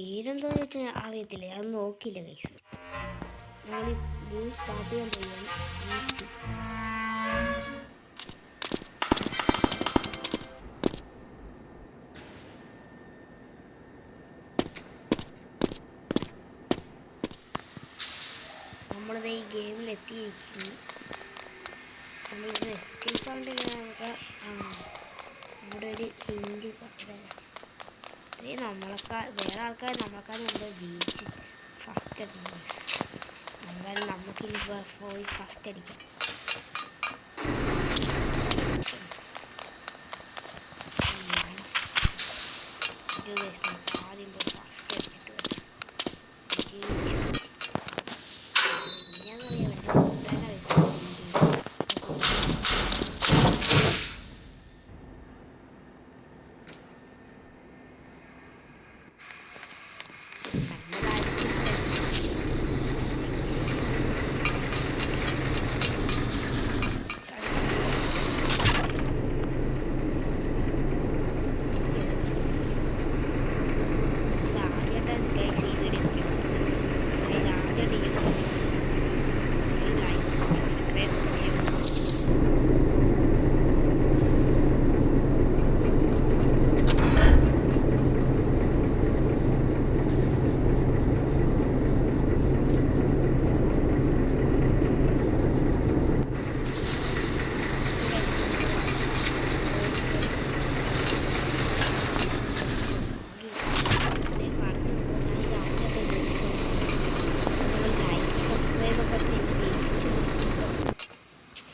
പേരെന്തോന്ന് വെച്ചാൽ അറിയത്തില്ല, അത് നോക്കിയില്ല ഗൈസ്. നമ്മൾ ഗെയിം സ്റ്റാർട്ട് ചെയ്യാൻ പോവുകയാണ്. ഈസി നമ്മളിത് ഈ ഗെയിമിൽ എത്തിയിരിക്കുന്നു. നമ്മളിത് എസ്കേപ്പ് ആവേണ്ട എങ്ങനെയാണെന്നൊക്കെ നമ്മുടെ ഒരു ഹിന്ദി വേറെ ആൾക്കാർ നമ്മളെക്കാൾ മുമ്പ് ജയിച്ച് ഫസ്റ്റ് അടിച്ചു. എന്തായാലും നമുക്കിനി പോയി ഫസ്റ്റ് അടിക്കാം. ആദ്യം പോയി ഫസ്റ്റ് അടിച്ചിട്ട്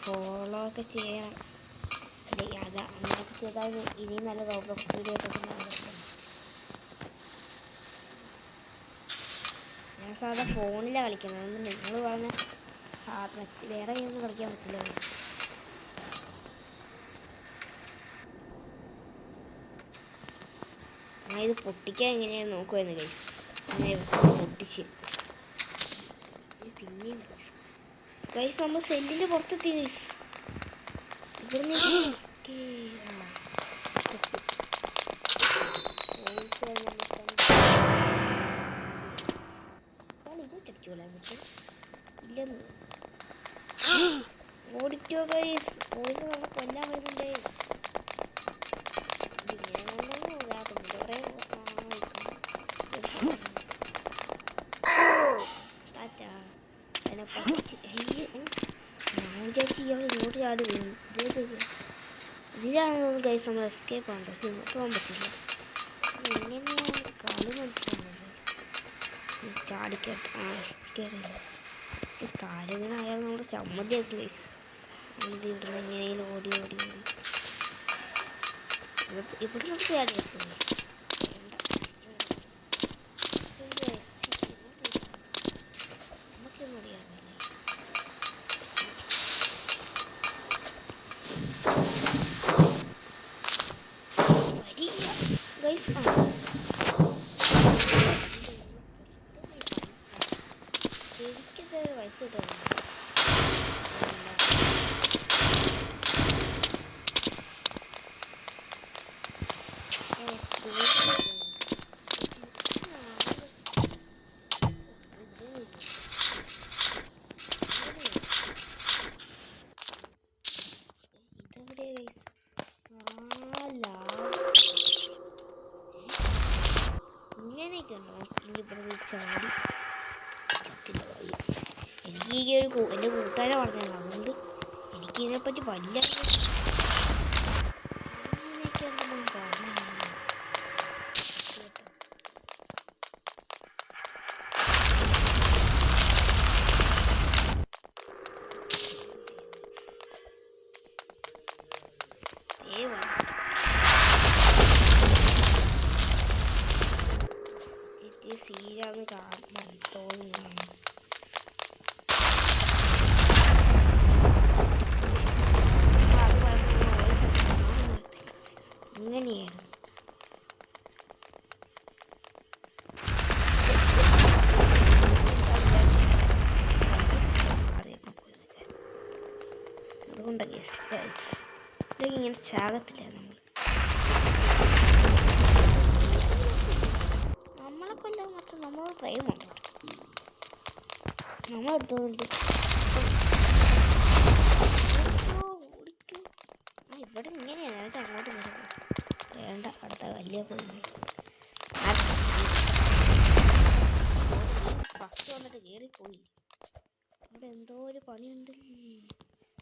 പിന്നെന്നറിയാം ഒക്കെ ചെയ്യണം. അത് അങ്ങനെയൊക്കെ ചെയ്താൽ ഇനിയും നല്ല റോബ്ലോക്സ് വീഡിയോ ഒക്കെ ഞാൻ സാധാ ഫോണിലാണ് കളിക്കുന്നത്. അതുകൊണ്ട് നിങ്ങൾ പറഞ്ഞ വേറെ ഗെയിമൊന്നും കളിക്കാൻ പറ്റില്ല. ഞാൻ ഇത് പൊട്ടിക്കാൻ എങ്ങനെയാണ് നോക്കുമായിരുന്നു ഗൈസ്. അങ്ങനെ പൊട്ടിച്ച് പിന്നെയും ഗൈസ് നമ്മൾ സെല്ലിൻ്റെ പുറത്തെത്തി ഗൈസ്. ഇവിടുന്ന് ഇല്ലെന്ന് ഓടിക്കോ ഗൈസ്. ഓടി നമ്മളെ കൊല്ലാൻ വരുന്നുണ്ടേ. ഇങ്ങോട്ട് ചാടി വീണു. ഇതിലാണ് ഗൈസ് നമ്മൾ എസ്കേപ്പ് ആണ്ടോ. ഇങ്ങോട്ട് പോകാൻ പറ്റില്ല. എങ്ങനെയാണ് കളി മനസ്സിലാവുന്നത്? ചാടിക്കേട്ടില്ല. താരങ്ങനെ അയാൾ നമ്മുടെ ചമ്മന്തിയാക്കി ഗൈസ്. ഇത് ഇവിടുന്ന് എങ്ങനെയും ഓടി ഇവിടെ നമുക്ക് ചാടിയാക്കുന്നു. നമുക്കൊന്നും അറിയാറില്ല ഗൈസ്. എനിക്കത് വയസ്സ് കിട്ടുന്നു. ചാടി എനിക്ക് ഈ എൻ്റെ കൂട്ടുകാരെ പറഞ്ഞത്. അതുകൊണ്ട് എനിക്കിതിനെപ്പറ്റി വലിയ സീരാന്ന് തോന്നുന്നു. ഇങ്ങനെയായിരുന്നു. അതുകൊണ്ട് ഇങ്ങനെ ചാകത്തില്ല. നമ്മളെ കൊല്ലാൻ ഫ്രെയിം ഉണ്ട്. നമ്മളെടുത്തോണ്ട് ഇവിടെ ഇങ്ങനെയാണ് എന്നിട്ട് അങ്ങോട്ട് കയറി വേണ്ട. അടുത്ത വലിയ പോയി ഫസ്റ്റ് വന്നിട്ട് കയറിപ്പോയി. അവിടെ എന്തോ ഒരു പണിയുണ്ട്.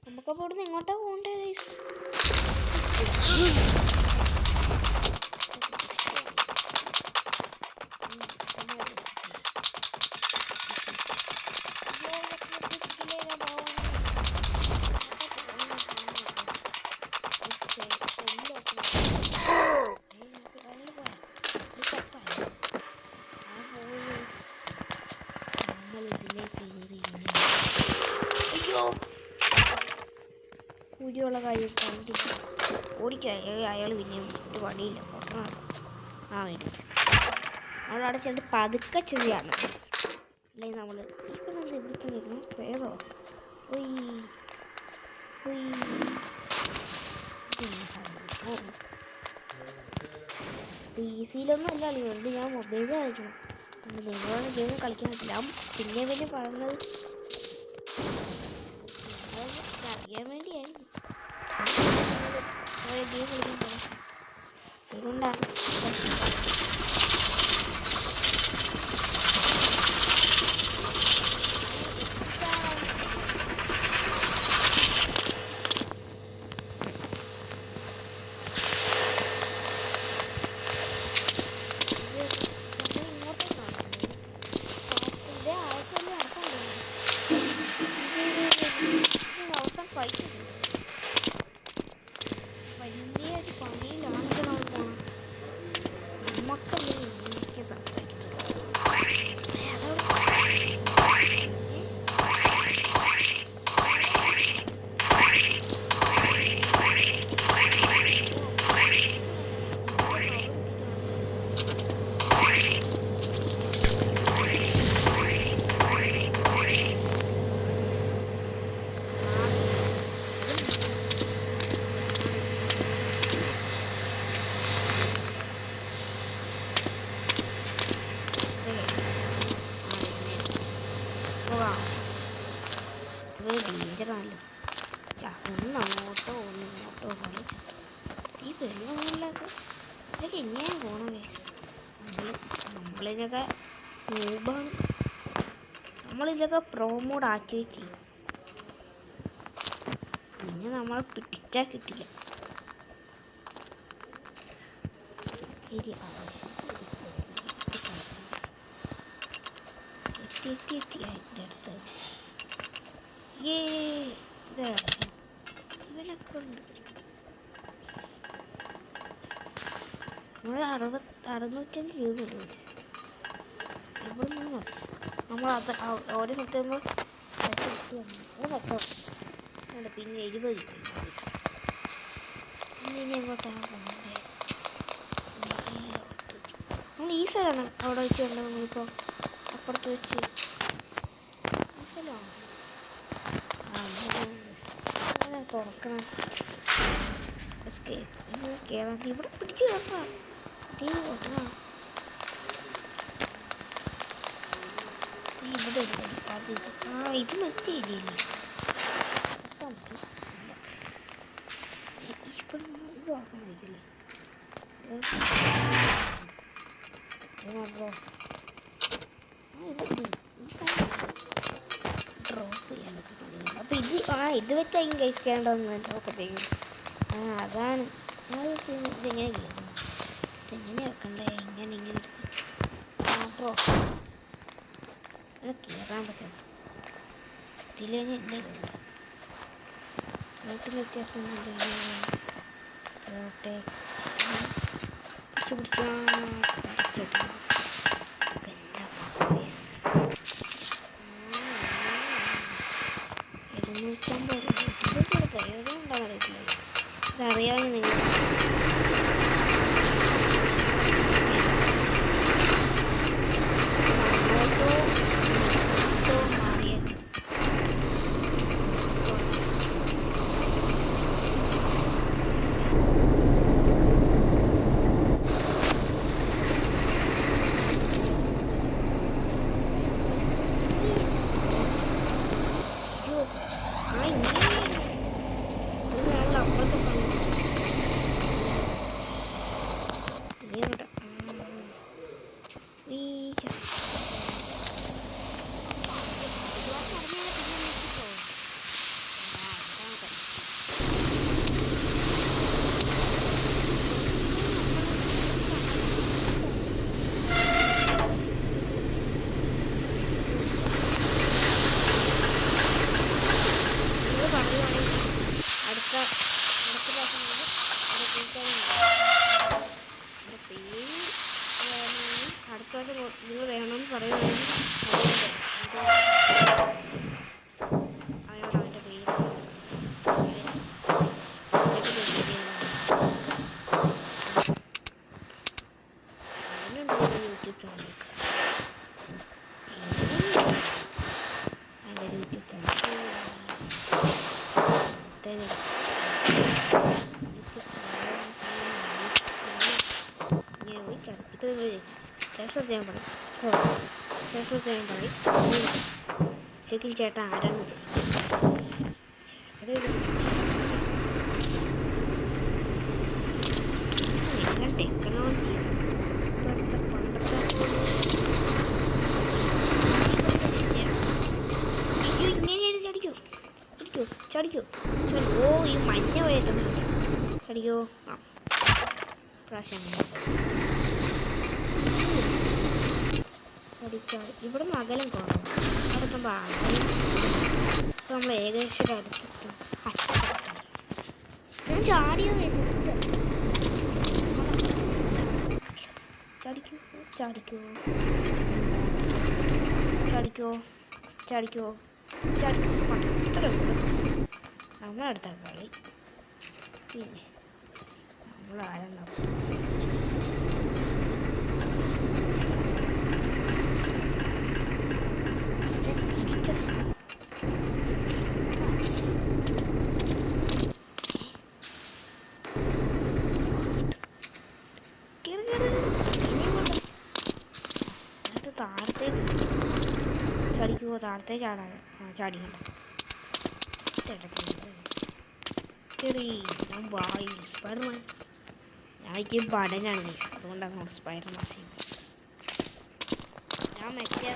നമുക്കപ്പോൾ ഇവിടുന്ന് എങ്ങോട്ടാ പോകണ്ടേ? കൂടിയുള്ള കാര്യം കണ്ടില്ല. അയാൾ പിന്നെയും ഒരു പണിയില്ല പൊട്ടണം. വേണ്ടി നമ്മളവിടെ ചെന്ന് പതുക്കെ ചെറിയാണ്. അല്ലെങ്കിൽ നമ്മൾ ഇപ്പം ഇവിടുത്തെ വരുന്നു പ്രേതോ PC-യിലൊന്നും അല്ല കളിക്കുന്നത്. ഞാൻ മൊബൈലിൽ കളിക്കണം. നിങ്ങളോട് ഗെയിം കളിക്കാൻ പറ്റില്ല. പിന്നെ പിന്നെ പറഞ്ഞത് അറിയാൻ വേണ്ടിയായിരുന്നു. ഗെയിം കളിക്കാൻ പോകാം. അതുകൊണ്ടാണ് വലിയൊരു പണിയിലാണ് നമ്മൾ പോകണം. നമുക്കല്ലേ എനിക്ക് സംസാരിക്കുന്നത്. ഡേഞ്ചറാണല്ലോ. ഒന്ന് അങ്ങോട്ടോ ഒന്ന് ഇങ്ങോട്ടോ കളി. ഈ പെണ്ണുങ്ങളിലൊക്കെ ഇതൊക്കെ എങ്ങനെയാണ് പോകണേ? നമ്മളിതൊക്കെ രൂപമാണ്. നമ്മളിതൊക്കെ പ്രൊമോഡ് ആക്കി വെച്ച് പിന്നെ നമ്മൾ പിടിച്ചാൽ കിട്ടില്ല. ശരി എത്തി അതിൻ്റെ അടുത്ത് ഇവനൊക്കെ ഉണ്ട്. നമ്മൾ 650 രൂപ ഇടും. ഇവിടെ നിന്നോ നമ്മൾ ഓരോ സ്ഥലത്തുമ്പോൾ പിന്നെ 70 പിന്നെ ഇനി എങ്ങോട്ടാണ് പോകണ്ടേ? നമ്മൾ ഈ സ്ഥലമാണ് അവിടെ വെച്ചുകൊണ്ട് നമ്മളിപ്പോൾ അപ്പുറത്ത് വെച്ച് ഈ സ്ഥലമാണ് തുറക്കണം. കേറാൻ ഇവിടെ പിടിച്ച് കേറാം. തീ കൊട്ടണം. ഇവിടെ ഇത് മറ്റേ ഏരിയയില്ലേ? ഇപ്പം ഇത് ആക്കാൻ കഴിക്കില്ലേ? ഡ്രോപ്പ് ചെയ്യാൻ പറ്റും. അപ്പം ഇത് വെച്ചായിരിക്കും കഴിക്കേണ്ടതെന്ന് നോക്കത്തേക്കും. അതാണ് ഇതെങ്ങനെ കയറും? ഇതെങ്ങനെ വെക്കണ്ടേ? ഇങ്ങനെ എടുത്ത് കയറാൻ പറ്റും. ഇതിലേനെ എൻ്റെ വീട്ടിൽ വ്യത്യാസം പോട്ടെ. പിടിച്ചാ 750 ഇതൊക്കെ പ്രയോജനം ഉണ്ടാകാൻ അറിയില്ല. ഇതറിയാവുന്ന നിങ്ങൾ അടുത്ത നിങ്ങൾ വേണമെന്ന് പറയുകയാണെങ്കിൽ അവനോട് അവൻ്റെ പേര് അവനുണ്ട് യൂട്യൂബ് ചാനലൊക്കെ അവൻ്റെ യൂട്യൂബ് ചാനൽ ഇപ്പം നിങ്ങൾ ചേട്ടൻ പറയും ശരിക്കും ചേട്ടൻ ആരാന്ന് ടെക്നോളജി ഇപ്പോഴത്തെ പണ്ടത്തെ ഇങ്ങനെയാണ് ചടിക്കോ ഓ ഈ മഞ്ഞ വയറ്റുന്ന ചടിക്കോ ആ പ്രാവശ്യം ഇവിടെ നിന്ന് അകലം കുറവാണ് അവിടെ എത്തുമ്പോൾ അകലം ഇപ്പം നമ്മൾ ഏകദേശം അടുത്തെത്തും ഞാൻ ചാടിയത് ചാടിക്കോ അത്ര നമ്മളടുത്ത കളി പിന്നെ നമ്മളാരെണ്ണം താഴത്തേക്ക് ചാടാതെ ചാടിക്കണ്ട സ്പൈഡർമാൻ ഞാൻ ബടനാണ് അതുകൊണ്ടാണ് സ്പൈഡർമാൻ ചെയ്യുന്നത് ഞാൻ മറ്റേ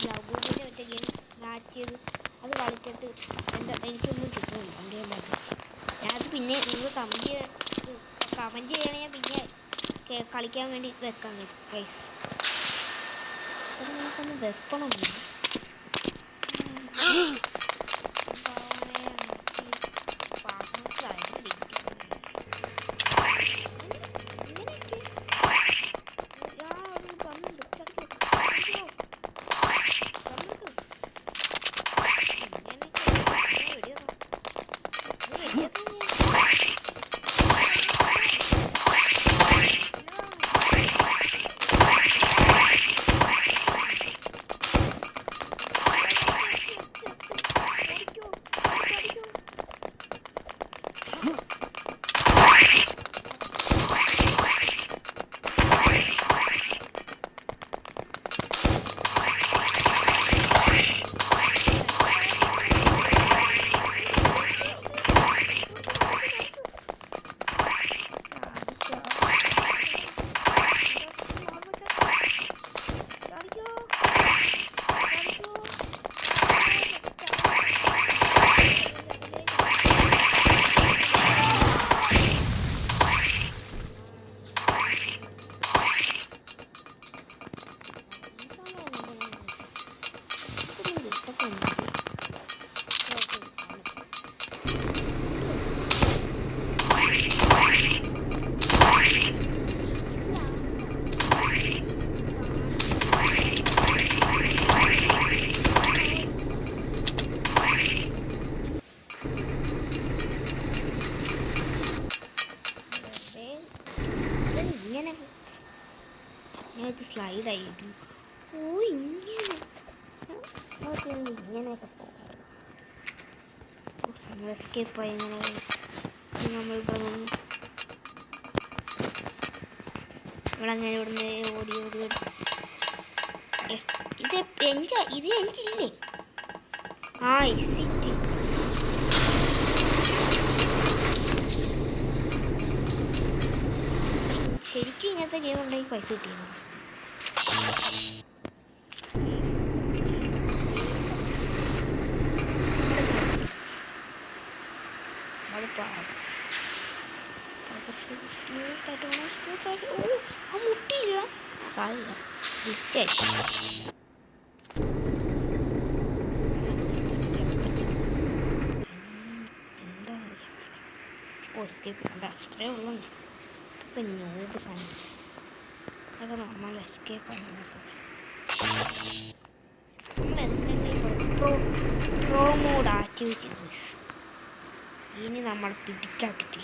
ലഘുവിൻ്റെ മറ്റേ ഗെയിം മാറ്റിയത് അത് കളിച്ചിട്ട് എനിക്കൊന്നും കിട്ടുന്നില്ല എൻ്റെ ഞാനത് പിന്നെ നിങ്ങൾ കമൻറ്റ് ചെയ്യണമെങ്കിൽ പിന്നെ കളിക്കാൻ വേണ്ടി വെക്കാൻ ഗൈസ് അത് നമുക്കൊന്ന് വെപ്പണമില്ല സ്ലൈഡായിരിക്കും ഓ ഇങ്ങനെയൊക്കെ പോകും നമ്മൾ എസ്കേപ്പായി ഇങ്ങനെ നമ്മളങ്ങനെ ഇവിടുന്ന് ഓടി ഇത് എനിക്കില്ലേ ആ എസിറ്റ് ശരിക്കും ഇങ്ങനത്തെ ഗെയിം ഉണ്ടെങ്കിൽ പൈസ കിട്ടിയിരുന്നു എന്താ എസ്കേപ്പ് വേണ്ട, ഇത്രയേ ഉള്ളൂ. ഇപ്പം നോക്ക് സാധനം അതൊക്കെ നമ്മൾ എസ്കേപ്പ് ആണ്. നമ്മൾ എന്തെങ്കിലും പ്രോ മോഡ് ആക്ടിവിറ്റി ഇനി നമ്മൾ പിടിച്ചാക്കിട്ടി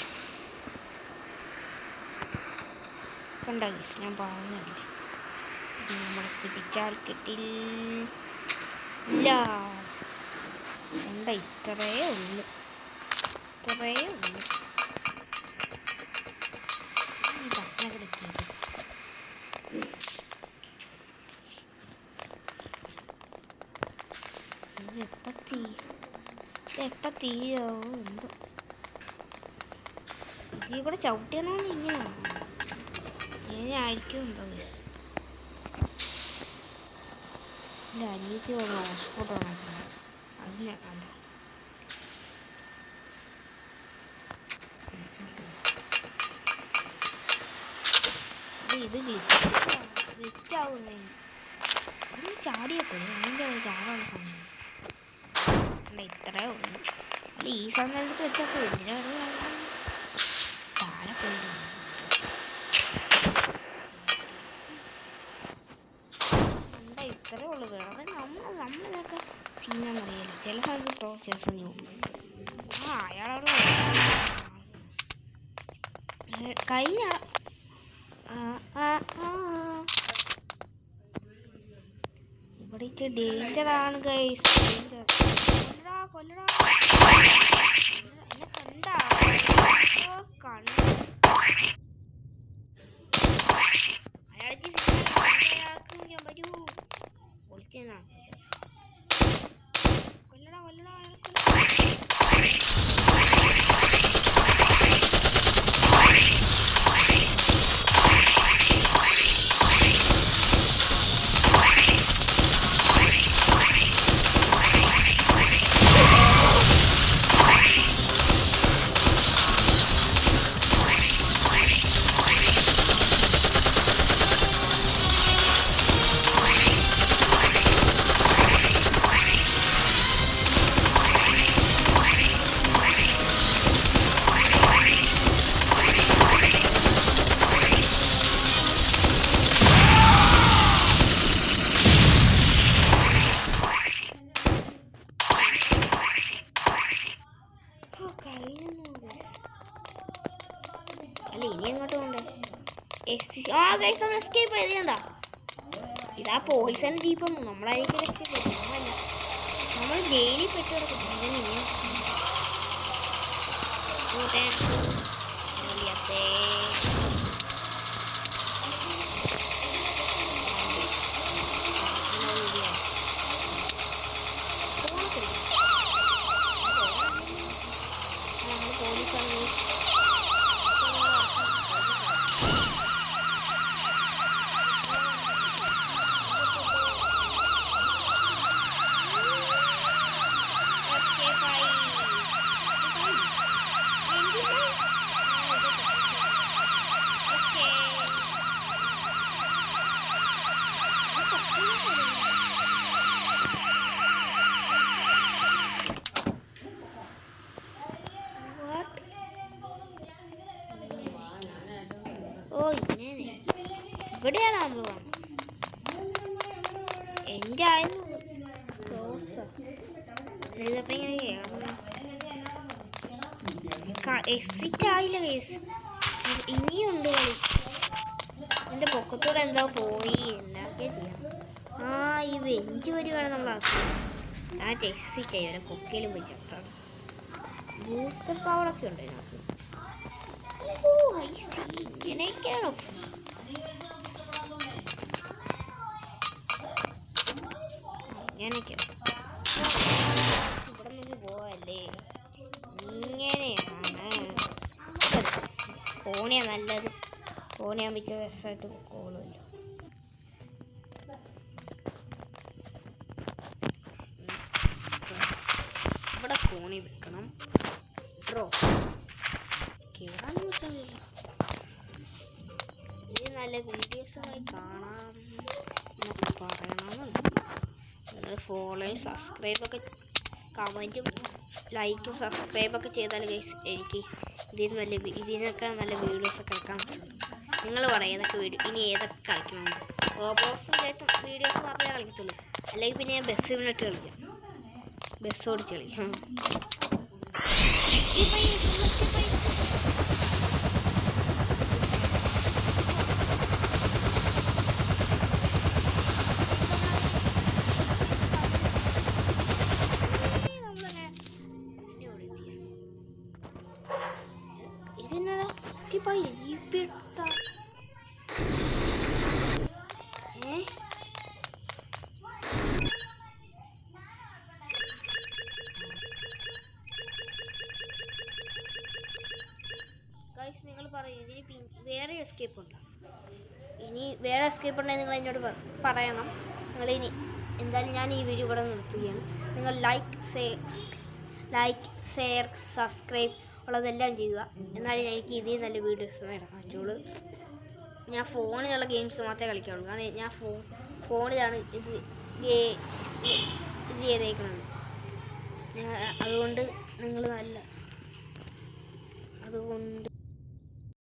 കണ്ട ഗൈസ്, ഞാൻ പറഞ്ഞല്ലേ നമ്മൾ പിടിച്ചാൽ കിട്ടില്ല. കണ്ട ഇത്രയേ ഉള്ളു. ഈ ഭക്ഷണം എപ്പം തീരാവോ എന്തോ. ഇതിൽ കൂടെ ചവിട്ടിയാണോന്ന് ഇങ്ങനെ ആയിരിക്കും എന്തോ ഗൈസ്. എൻ്റെ അനിയത്തി വന്ന് ഹോസ്പോട്ട് വന്നിട്ടുണ്ട്. അതിനെ കണ്ട ഇത് ഗ്ലിച്ചാവുന്നേ. ഒന്ന് ചാടിയപ്പോൾ അതിൻ്റെ ചാടാനുള്ള സമയം ഇത്രയേ ഉള്ളൂ. അല്ല ഈ സമയം എടുത്ത് വെച്ചപ്പോൾ എന്തിനാണ് താഴെ പോയി. ഇത്രയേ ഉള്ളൂ. വേണം നമ്മളിതൊക്കെ സീനാന്ന് അറിയില്ല. ചില സ്ഥലത്ത് പ്രോ, ചില സമയം അയാളോട് കഴിഞ്ഞ ഇവിടെ ഇച്ചിരി ഡേഞ്ചറാണ് ഗൈസ്. കൊല്ലടാ എന്നെ കണ്ടാ അയാൾക്ക് ഞാൻ വരൂ ഒളിച്ചെന്നാ. കൊല്ലടാ അല്ല ഇനി എങ്ങോട്ട് പോണ്ടേ? എസ്കേപ്പ് ചെയ്തണ്ട. ഇതാ പോയിസൺ ജീപ്പം നമ്മളായിരിക്കും എസ്കേപ്പ് ചെയ്തത്. നമ്മൾ ജയിലിൽ പെട്ട് കിടക്കും. ഇവിടെയാണ് നമ്മൾ എൻ്റെ ആയിരുന്നു എക്സിറ്റ് ആയില്ല കേസ്. ഇനിയുണ്ട് കളി. എൻ്റെ പൊക്കത്തോടെ എന്താ പോയി എന്നൊക്കെ ചെയ്യാം. ഈ വെഞ്ച് വരികയാണ് നമ്മളാക്കി. ഞാൻ എക്സിറ്റ് ആയി വരെ പൊക്കയിലും പോയി ചത്താണ്. ബൂസ്റ്റർ പവറൊക്കെ ഉണ്ട് ഇതിനകത്ത്. ഇങ്ങനെയൊക്കെയാണോ? അങ്ങനെയൊക്കെയാണ്. ഇവിടെ നിന്ന് പോവല്ലേ? ഇങ്ങനെയാണ്. ഫോണിയാ നല്ലത്. ഫോണിയാൻ പറ്റിയ രസമായിട്ട് കോളുമല്ലോ. ഇവിടെ ഫോണി വെക്കണം. ഡ്രോ കേറാൻ പറ്റുന്നില്ല. ഇത് നല്ല വീഡിയോസുമായി കാണാം. അത് ഫോളോയും സബ്സ്ക്രൈബൊക്കെ കമൻറ്റും ലൈക്കും സബ്സ്ക്രൈബൊക്കെ ചെയ്താൽ ഗൈസ് എനിക്ക് ഇതിനൊക്കെ നല്ല വീഡിയോസൊക്കെ എടുക്കാൻ പറ്റും. നിങ്ങൾ പറയാം ഏതൊക്കെ വീഡിയോ ഇനി ഏതൊക്കെ കളിക്കണം. റോബോസിൻ്റെ വീഡിയോസ് മാത്രമേ കളിക്കത്തുള്ളൂ. അല്ലെങ്കിൽ പിന്നെ ഞാൻ ബസ് മിനിറ്റ് കളിക്കാം, ബസ് ഓടിച്ച് കളിക്കാം. നിങ്ങൾ പറയും ഇതിന് വേറെ എസ്കേപ്പ് ഉണ്ടോ? ഇനി വേറെ എസ്കേപ്പ് ഉണ്ടെങ്കിൽ നിങ്ങൾ എന്നോട് പറയണം. നിങ്ങളിനി എന്തായാലും ഞാൻ ഈ വീഡിയോ ഇവിടെ നിർത്തുകയാണ്. നിങ്ങൾ ലൈക്ക് ഷെയർ സബ്സ്ക്രൈബ് ഉള്ളതെല്ലാം ചെയ്യുക. എന്നാലും എനിക്ക് ഇതിൽ നല്ല വീഡിയോസ് ഇടാൻ പറ്റുള്ളൂ. ഞാൻ ഫോണിലുള്ള ഗെയിംസ് മാത്രമേ കളിക്കാറുള്ളൂ. കാരണം ഞാൻ ഫോണിലാണ് ഇത് ചെയ്തേക്കുന്നത്. അതുകൊണ്ട് നിങ്ങൾ അതുകൊണ്ട്